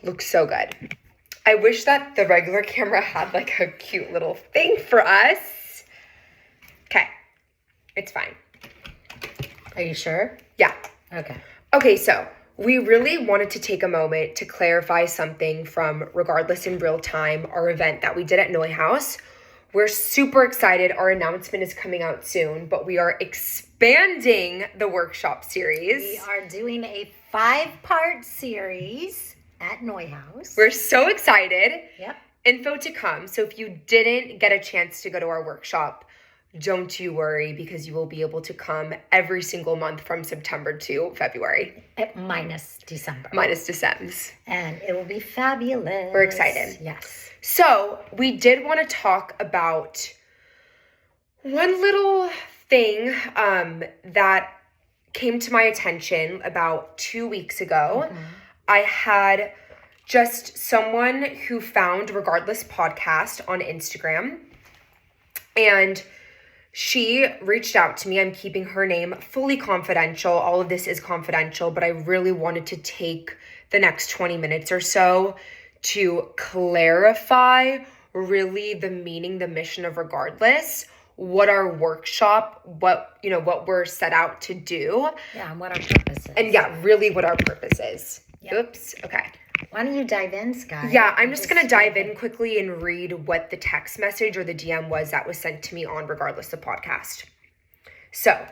Looks so good. I wish that the regular camera had like a cute little thing for us. Okay, it's fine. Are you sure? Yeah. Okay. Okay, so we really wanted to take a moment to clarify something from Regardless in Real Time, our event that we did at Noy House. We're super excited. Our announcement is coming out soon, but we are expanding the workshop series. We are doing a 5-part series at Noy House. We're so excited. Yep. Info to come. So if you didn't get a chance to go to our workshop, don't you worry, because you will be able to come every single month from September to February. Minus December. Minus December. And it will be fabulous. We're excited. Yes. So we did want to talk about one little thing that came to my attention about 2 weeks ago. Mm-hmm. I had just someone who found Regardless Podcast on Instagram, and she reached out to me. I'm keeping her name fully confidential. All of this is confidential, but I really wanted to take the next 20 minutes or so to clarify really the meaning, the mission of Regardless, what our workshop, what we're set out to do. Yeah, and what our purpose is. And yeah, really what our purpose is. Yep. Oops, okay. Why don't you dive in, Sky? Yeah, I'm just going to dive in quickly and read what the text message or the DM was that was sent to me on Regardless the podcast. So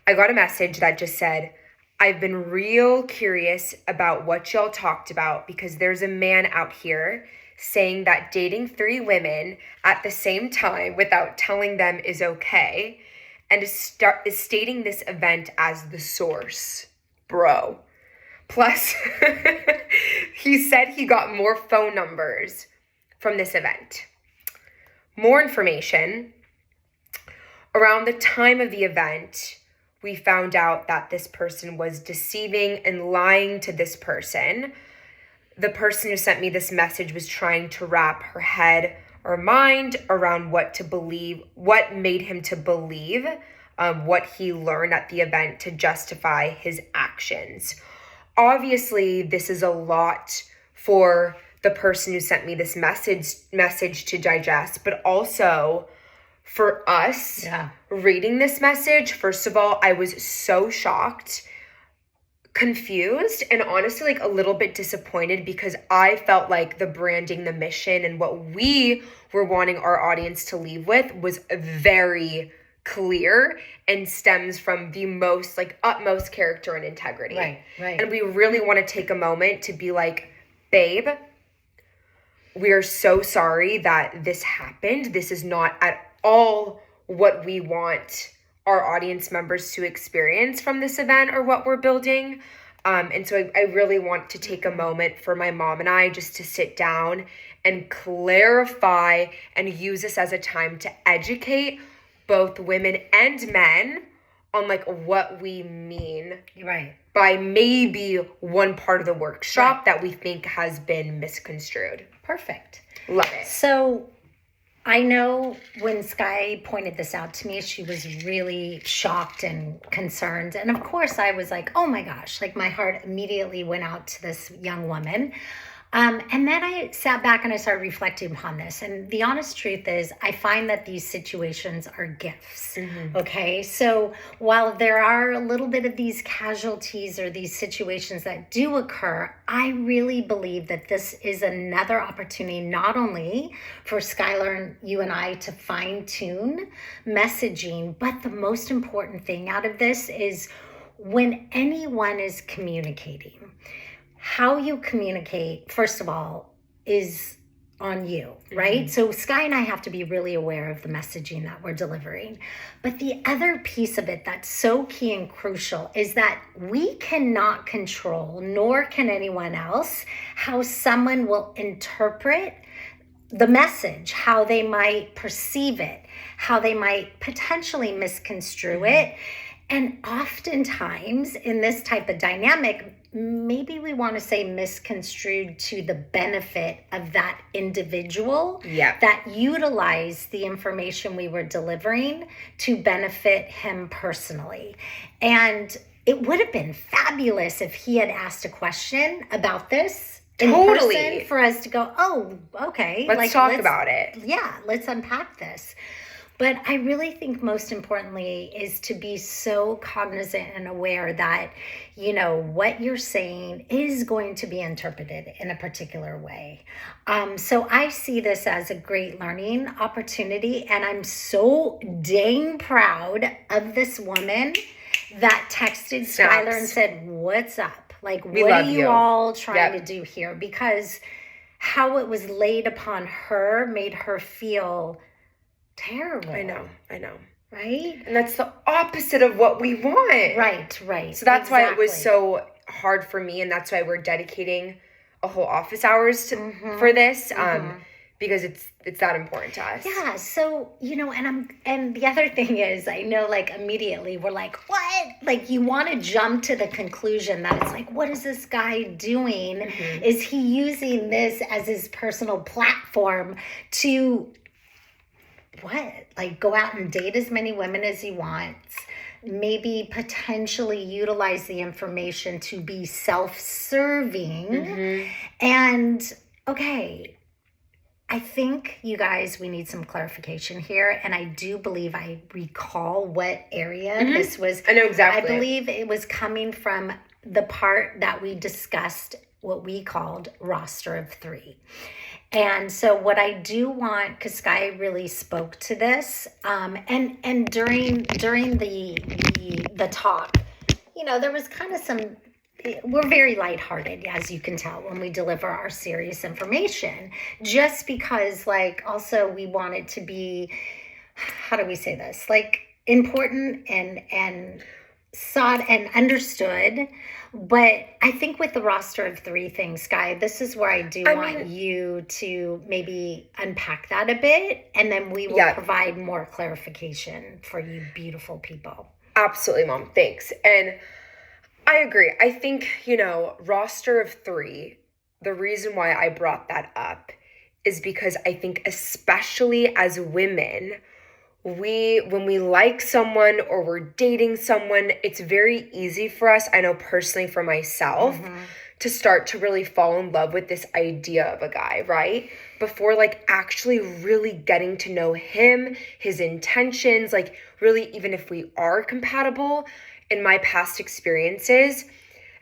I got a message that just said, I've been real curious about what y'all talked about because there's a man out here saying that dating 3 women at the same time without telling them is okay and is stating this event as the source. Bro. Plus, he said he got more phone numbers from this event. More information. Around the time of the event, we found out that this person was deceiving and lying to this person. The person who sent me this message was trying to wrap her head or mind around what to believe, what made him to believe what he learned at the event to justify his actions. Obviously, this is a lot for the person who sent me this message to digest, but also for us reading this message. First of all, I was so shocked, confused, and honestly like a little bit disappointed because I felt like the branding, the mission, and what we were wanting our audience to leave with was very clear and stems from the most like utmost character and integrity. Right. And we really want to take a moment to be like, babe, we are so sorry that this happened. This is not at all what we want our audience members to experience from this event or what we're building. And so I really want to take a moment for my mom and I just to sit down and clarify and use this as a time to educate both women and men on like what we mean by maybe one part of the workshop that we think has been misconstrued. Perfect. Love it. So I know when Sky pointed this out to me, she was really shocked and concerned. And of course I was like, oh my gosh, like my heart immediately went out to this young woman. And then I sat back and I started reflecting upon this. And the honest truth is I find that these situations are gifts. Mm-hmm. Okay. So while there are a little bit of these casualties or these situations that do occur, I really believe that this is another opportunity, not only for Skylar and you and I to fine tune messaging, but the most important thing out of this is when anyone is communicating, how you communicate, first of all, is on you, right? Mm-hmm. So Sky and I have to be really aware of the messaging that we're delivering. But the other piece of it that's so key and crucial is that we cannot control, nor can anyone else, how someone will interpret the message, how they might perceive it, how they might potentially misconstrue it. And oftentimes in this type of dynamic, maybe we want to say misconstrued to the benefit of that individual that utilized the information we were delivering to benefit him personally. And it would have been fabulous if he had asked a question about this in Totally. person for us to go, oh, okay. Let's talk about it. Yeah, let's unpack this. But I really think most importantly is to be so cognizant and aware that, what you're saying is going to be interpreted in a particular way. So I see this as a great learning opportunity. And I'm so dang proud of this woman that texted Skylar and said, what's up? Like, what are you all trying to do here? Because how it was laid upon her made her feel terrible. I know. Right? And that's the opposite of what we want. Right. So that's why it was so hard for me, and that's why we're dedicating a whole office hours for this, because it's that important to us. Yeah. So, and the other thing is, I know, like, immediately we're like, what? Like, you want to jump to the conclusion that it's like, what is this guy doing? Is he using this as his personal platform to like go out and date as many women as he wants, maybe potentially utilize the information to be self-serving. And okay, I think, you guys, we need some clarification here. And I do believe I recall what area this was. I know exactly. I believe it was coming from the part that we discussed, what we called roster of 3. And so what I do want, because Sky really spoke to this, and during the talk, there was kind of we're very lighthearted, as you can tell, when we deliver our serious information, just because, like, also we want it to be, how do we say this? Like, important and sought and understood. But I think with the roster of 3 things, Sky, this is where I want you to maybe unpack that a bit, and then we will provide more clarification for you beautiful people. Absolutely, Mom. Thanks. And I agree. I think, roster of 3, the reason why I brought that up is because I think, especially as women, when we like someone or we're dating someone, it's very easy for us, I know personally for myself, to start to really fall in love with this idea of a guy, right? Before, like, actually really getting to know him, his intentions, like, really, even if we are compatible. In my past experiences,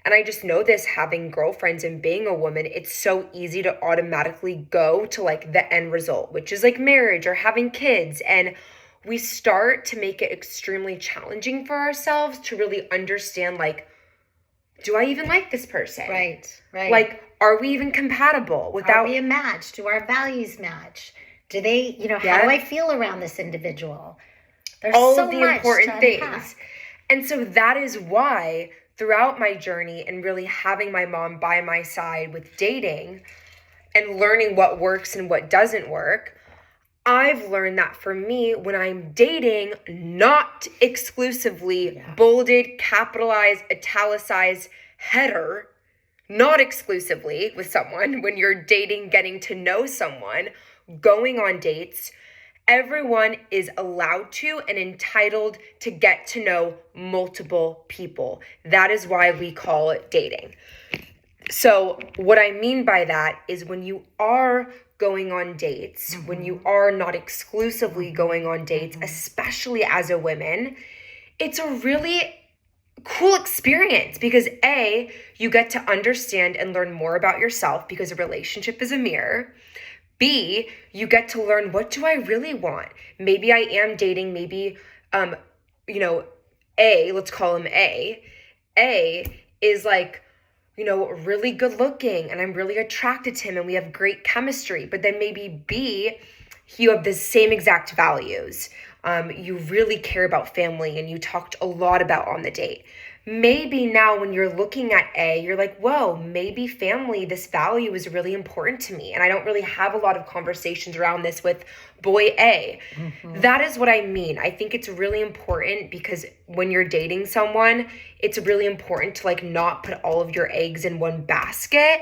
and I just know this, having girlfriends and being a woman, it's so easy to automatically go to, like, the end result, which is, like, marriage or having kids. And we start to make it extremely challenging for ourselves to really understand, like, do I even like this person? Right. Like, are we even compatible? Are we a match? Do our values match? Do they, how do I feel around this individual? There's all so of the much important to things. unpack. And so that is why throughout my journey and really having my mom by my side with dating and learning what works and what doesn't work, I've learned that for me, when I'm dating, not exclusively bolded, capitalized, italicized, header, not exclusively with someone, when you're dating, getting to know someone, going on dates, everyone is allowed to and entitled to get to know multiple people. That is why we call it dating. So what I mean by that is, when you are going on dates, when you are not exclusively going on dates, especially as a woman, it's a really cool experience because A, you get to understand and learn more about yourself because a relationship is a mirror. B, you get to learn, what do I really want? Maybe I am dating, maybe, A, let's call him A. A is like, really good looking and I'm really attracted to him and we have great chemistry. But then maybe B, you have the same exact values. You really care about family and you talked a lot about on the date. Maybe now when you're looking at A, you're like, whoa, maybe family, this value is really important to me. And I don't really have a lot of conversations around this with boy A. That is what I mean. I think it's really important because when you're dating someone, it's really important to, like, not put all of your eggs in one basket.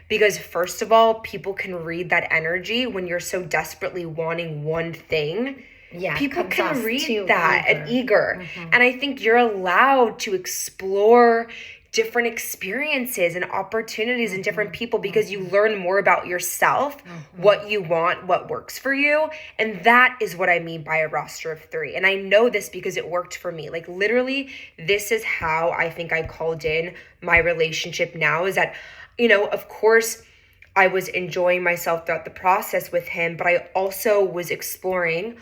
Because first of all, people can read that energy when you're so desperately wanting one thing. Yeah, people can read that and eager. And I think you're allowed to explore different experiences and opportunities and different people, because you learn more about yourself, what you want, what works for you. And that is what I mean by a roster of 3. And I know this because it worked for me. Like literally, this is how I think I called in my relationship now, is that, of course, I was enjoying myself throughout the process with him, but I also was exploring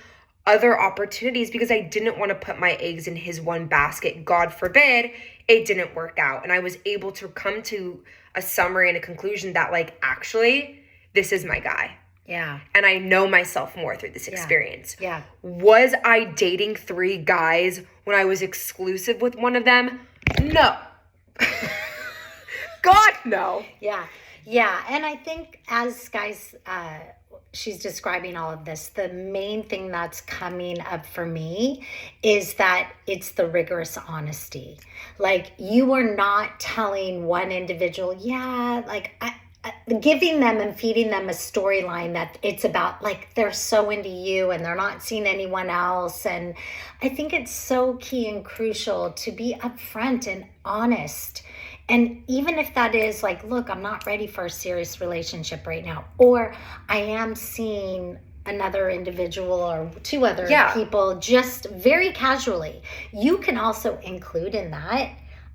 other opportunities because I didn't want to put my eggs in his one basket. God forbid it didn't work out. And I was able to come to a summary and a conclusion that like, actually, this is my guy. Yeah. And I know myself more through this experience. Yeah. Was I dating 3 guys when I was exclusive with one of them? No. God, no. Yeah. Yeah. And I think as guys, she's describing all of this, the main thing that's coming up for me is that it's the rigorous honesty. Like you are not telling one individual, giving them and feeding them a storyline that it's about like they're so into you and they're not seeing anyone else. And I think it's so key and crucial to be upfront and honest. And even if that is like, look, I'm not ready for a serious relationship right now, or I am seeing another individual or 2 other people just very casually, you can also include in that,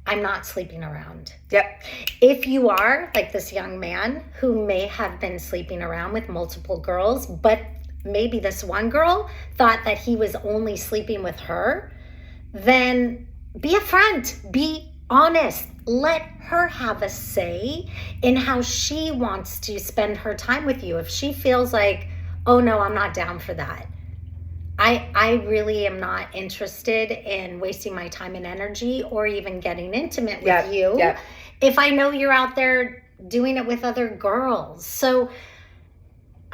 I'm not sleeping around. Yep. If you are like this young man who may have been sleeping around with multiple girls, but maybe this one girl thought that he was only sleeping with her, then be upfront, be honest. Let her have a say in how she wants to spend her time with you. If she feels like, oh no, I'm not down for that. I really am not interested in wasting my time and energy or even getting intimate with you if I know you're out there doing it with other girls. So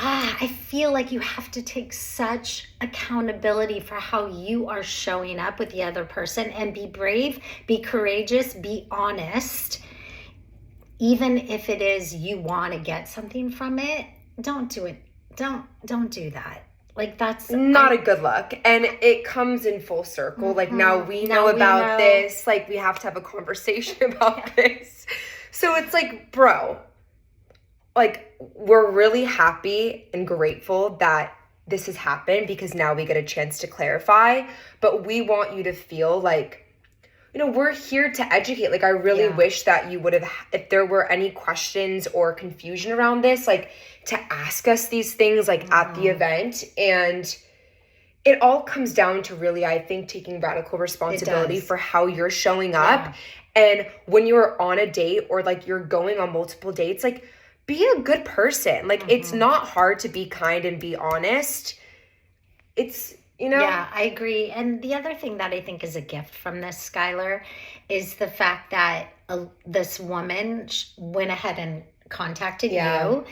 I feel like you have to take such accountability for how you are showing up with the other person, and be brave, be courageous, be honest. Even if it is you want to get something from it, don't do it. Don't do that. Like that's not a good look. And it comes in full circle. Like now we know about this. Like we have to have a conversation about this. So it's like, bro, like we're really happy and grateful that this has happened because now we get a chance to clarify, but we want you to feel like, we're here to educate. Like I really wish that you would have, if there were any questions or confusion around this, like to ask us these things like at the event. And it all comes down to really, I think, taking radical responsibility for how you're showing up. And when you're on a date or like you're going on multiple dates, like be a good person. Like it's not hard to be kind and be honest. It's, Yeah, I agree. And the other thing that I think is a gift from this, Skylar, is the fact that this woman went ahead and contacted you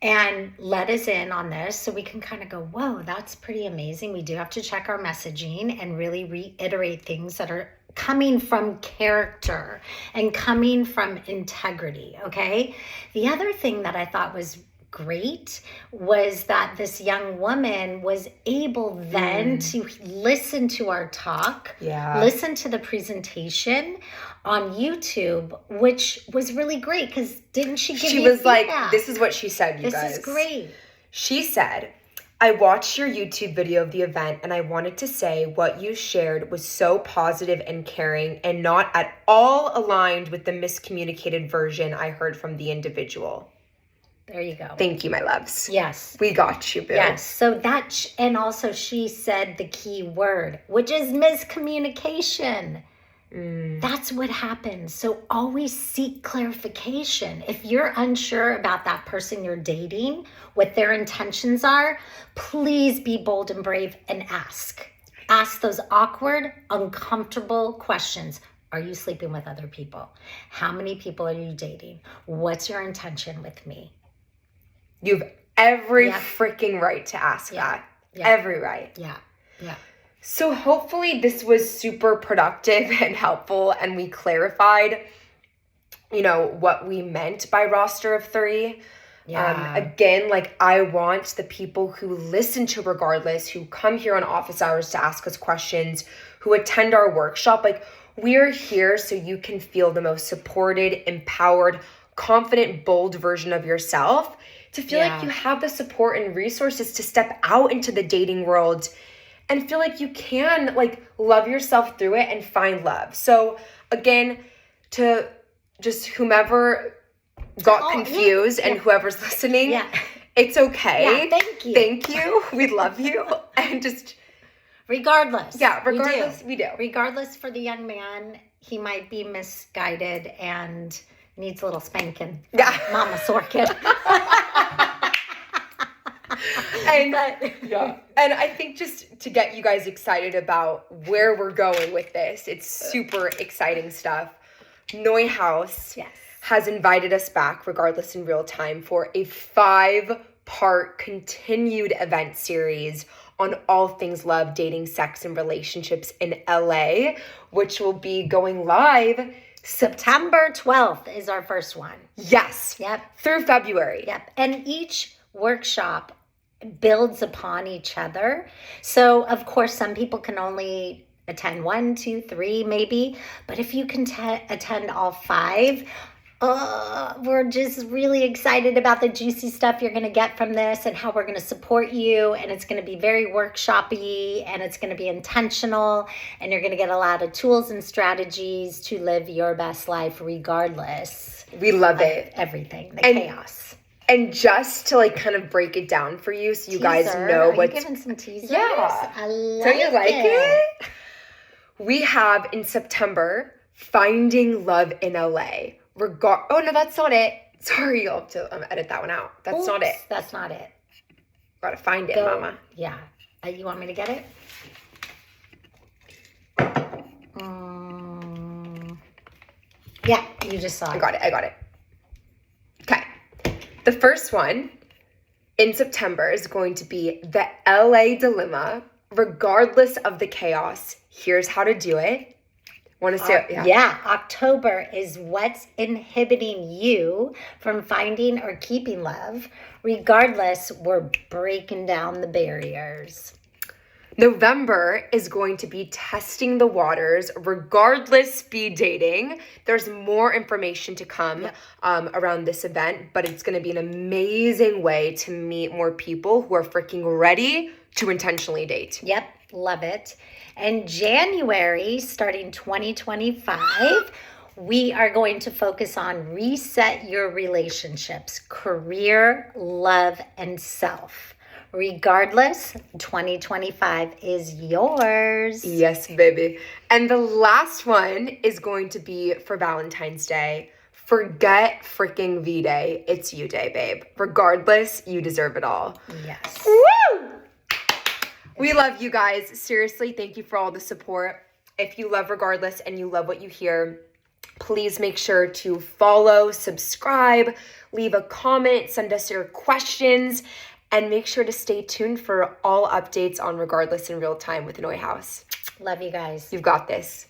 and let us in on this, so we can kind of go, whoa, that's pretty amazing. We do have to check our messaging and really reiterate things that are coming from character and coming from integrity, okay? The other thing that I thought was great was that this young woman was able then to listen to our talk, listen to the presentation on YouTube, which was really great because didn't she give you feedback? Like, this is what she said, you guys. This is great. She said, I watched your YouTube video of the event and I wanted to say what you shared was so positive and caring and not at all aligned with the miscommunicated version I heard from the individual. There you go. Thank you, my loves. Yes. We got you, boo. Yes. So and also she said the key word, which is miscommunication. That's what happens. So always seek clarification. If you're unsure about that person you're dating, what their intentions are, please be bold and brave and ask. Ask those awkward, uncomfortable questions. Are you sleeping with other people? How many people are you dating? What's your intention with me? You have every freaking right to ask that. Yeah. Every right. Yeah. Yeah. So hopefully this was super productive and helpful, and we clarified, what we meant by roster of 3. Yeah. Again, like I want the people who listen to Regardless, who come here on office hours to ask us questions, who attend our workshop, like We are here so you can feel the most supported, empowered, confident, bold version of yourself, to feel like you have the support and resources to step out into the dating world and feel like you can like love yourself through it and find love. So again, to just whomever got confused and whoever's listening, it's okay. Yeah, thank you. Thank you. We love you. And just regardless. Yeah, regardless, we do. Regardless, for the young man, he might be misguided and needs a little spanking. Yeah. Mama Sorkin. And and I think just to get you guys excited about where we're going with this, it's super exciting stuff. Neuhaus has invited us back, Regardless in Real Time, for a 5-part continued event series on all things love, dating, sex, and relationships in LA, which will be going live September 12th is our first one. Yes. Yep. Through February. Yep. And each workshop builds upon each other. So, of course, some people can only attend 1, 2, 3, maybe. But if you can attend all 5, we're just really excited about the juicy stuff you're going to get from this and how we're going to support you. And it's going to be very workshop-y, and it's going to be intentional. And you're going to get a lot of tools and strategies to live your best life regardless. We love it. Everything, the chaos. And just to like kind of break it down for you so you guys know what's... Are you giving some teasers? Yeah. I like Don't you like it? We have in September, Finding Love in LA. Oh, no, that's not it. Sorry, you'll have to edit that one out. That's not it. That's not it. Gotta find it, Mama. Yeah. You want me to get it? Yeah, you just saw it. I got it. Okay. The first one in September is going to be the LA Dilemma. Regardless of the chaos, here's how to do it. Want to say October is what's inhibiting you from finding or keeping love. Regardless, we're breaking down the barriers. November is going to be testing the waters, regardless speed dating. There's more information to come around this event, but it's going to be an amazing way to meet more people who are freaking ready to intentionally date. Yep, love it. And January, starting 2025, we are going to focus on reset your relationships, career, love, and self. Regardless, 2025 is yours. Yes, baby. And the last one is going to be for Valentine's Day. Forget freaking V-Day. It's you day, babe. Regardless, you deserve it all. Yes. Woo! We love you guys. Seriously, thank you for all the support. If you love Regardless and you love what you hear, please make sure to follow, subscribe, leave a comment, send us your questions, and make sure to stay tuned for all updates on Regardless in Real Time with Neuhaus. Love you guys. You've got this.